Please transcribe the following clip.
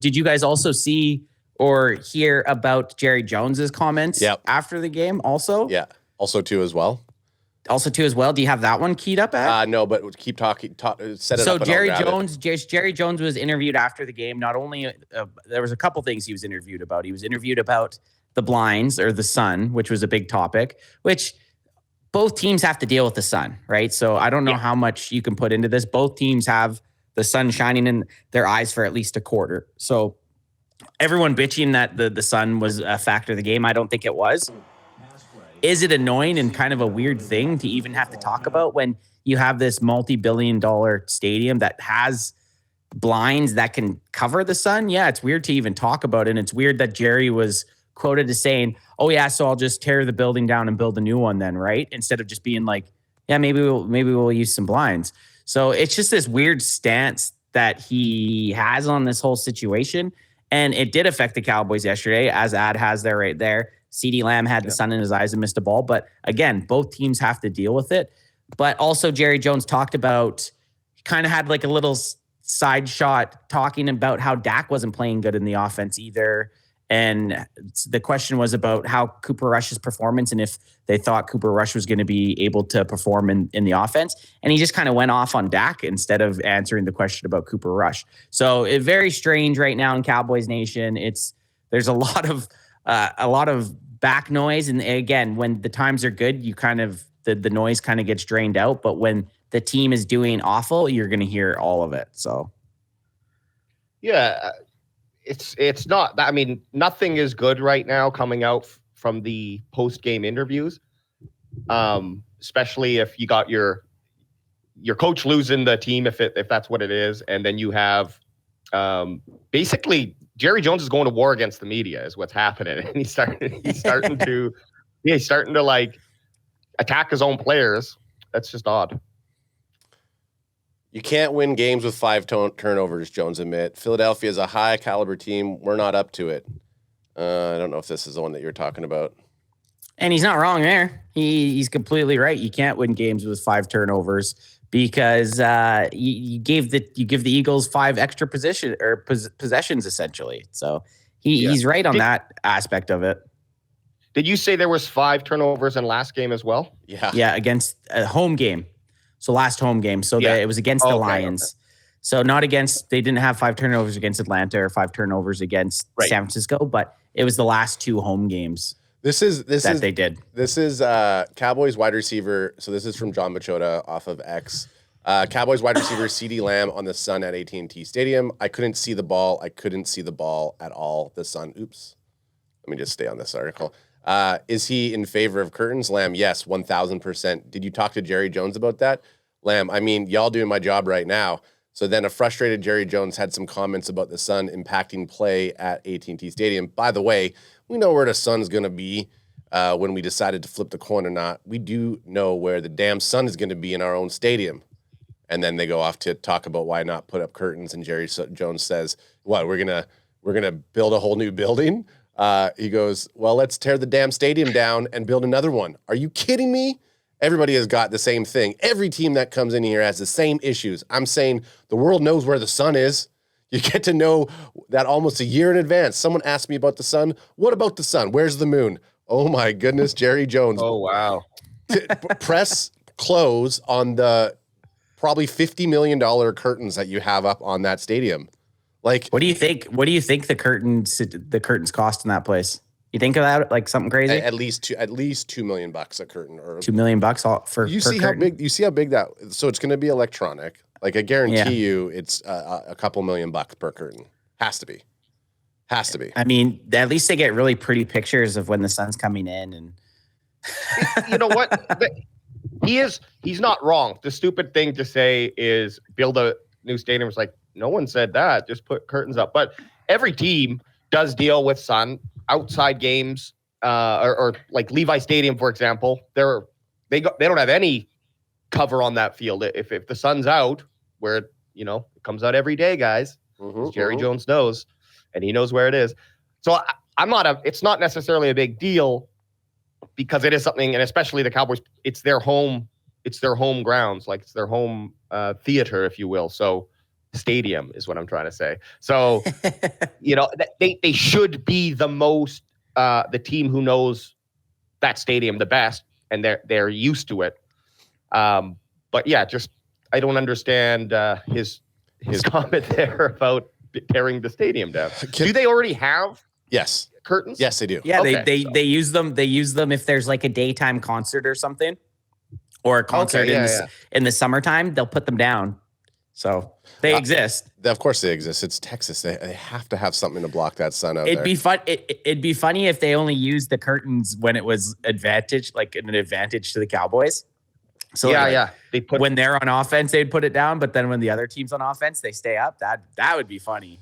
did you guys also see or hear about Jerry Jones's comments after the game also? Yeah. Also too as well. Do you have that one keyed up at? No, but keep talking. Set it so up. So Jerry Jones was interviewed after the game. Not only there was a couple things he was interviewed about. He was interviewed about the blinds or the sun, which was a big topic, which both teams have to deal with the sun, right? So I don't know how much you can put into this. Both teams have the sun shining in their eyes for at least a quarter. So everyone bitching that the sun was a factor of the game. I don't think it was. Is it annoying and kind of a weird thing to even have to talk about when you have this multi-billion-dollar stadium that has blinds that can cover the sun? Yeah, it's weird to even talk about it. And it's weird that Jerry was quoted as saying, oh yeah, so I'll just tear the building down and build a new one then, right? Instead of just being like, yeah, maybe we'll use some blinds. So it's just this weird stance that he has on this whole situation. And it did affect the Cowboys yesterday, as Ad has there right there. CeeDee Lamb had the sun in his eyes and missed a ball. But again, both teams have to deal with it. But also Jerry Jones talked about, he kind of had like a little side shot talking about how Dak wasn't playing good in the offense either. And the question was about how Cooper Rush's performance and if they thought Cooper Rush was going to be able to perform in the offense. And he just kind of went off on Dak instead of answering the question about Cooper Rush. So it's very strange right now in Cowboys Nation. There's a lot of back noise. And again, when the times are good, you kind of, the noise kind of gets drained out. But when the team is doing awful, you're going to hear all of it. So. Yeah. It's not, I mean, nothing is good right now coming out from the post-game interviews, especially if you got your coach losing the team, if that's what it is. And then you have basically Jerry Jones is going to war against the media is what's happening. And he's starting to like attack his own players. That's just odd. You can't win games with 5 turnovers, Jones admit. Philadelphia is a high-caliber team. We're not up to it. I don't know if this is the one that you're talking about. And he's not wrong there. He's completely right. You can't win games with 5 turnovers because you give the Eagles 5 extra possessions essentially. So he's right on that aspect of it. Did you say there was 5 turnovers in last game as well? Yeah, against a home game. So last home game. So it was against the Lions. Okay. So not against, they didn't have 5 turnovers against Atlanta or 5 turnovers against San Francisco, but it was the last 2 home games. They did. This is Cowboys wide receiver. So this is from John Machota off of X. Cowboys wide receiver CeeDee Lamb on the sun at AT&T Stadium. I couldn't see the ball. I couldn't see the ball at all. The sun. Oops. Let me just stay on this article. Is he in favor of curtains? Lamb, yes, 1,000%. Did you talk to Jerry Jones about that? Lamb, I mean, y'all doing my job right now. So then a frustrated Jerry Jones had some comments about the sun impacting play at AT&T Stadium. By the way, we know where the sun's going to be when we decided to flip the coin or not. We do know where the damn sun is going to be in our own stadium. And then they go off to talk about why not put up curtains. And Jerry Jones says, what, we're gonna build a whole new building? He goes, well, let's tear the damn stadium down and build another one. Are you kidding me? Everybody has got the same thing. Every team that comes in here has the same issues. I'm saying the world knows where the sun is. You get to know that almost a year in advance. Someone asked me about the sun. What about the sun? Where's the moon? Oh, my goodness, Jerry Jones. Oh, wow. Press close on the probably $50 million curtains that you have up on that stadium. Like, what do you think the curtains cost in that place? You think of that like something crazy? At least $2 million a curtain, or $2 million for you per see curtain? how big you see how big that. So it's going to be electronic. Like I guarantee you, it's a couple $1 million per curtain. Has to be. I mean, at least they get really pretty pictures of when the sun's coming in, and you know what? He's not wrong. The stupid thing to say is build a new stadium. It's like, no one said that. Just put curtains up. But every team does deal with sun. Outside games, or like Levi Stadium, for example, they don't have any cover on that field. If the sun's out, where it comes out every day, guys. Jerry Jones knows, and he knows where it is. So it's not necessarily a big deal because it is something, and especially the Cowboys, it's their home grounds, like it's their home theater, if you will. So stadium is what I'm trying to say. So, they should be the team who knows that stadium the best, and they're used to it. But yeah, just I don't understand his comment there about tearing the stadium down. Do they already have Yes. curtains? Yes, they do. Yeah, Okay, they use them. They use them if there's like a daytime concert or something, or a concert in the summertime. They'll put them down. So they exist. Of course they exist. It's Texas. They have to have something to block that sun out It'd there. be fun. It'd be funny if they only used the curtains when it was an advantage to the Cowboys. So they put when they're on offense, they'd put it down, but then when the other team's on offense, they stay up. That would be funny.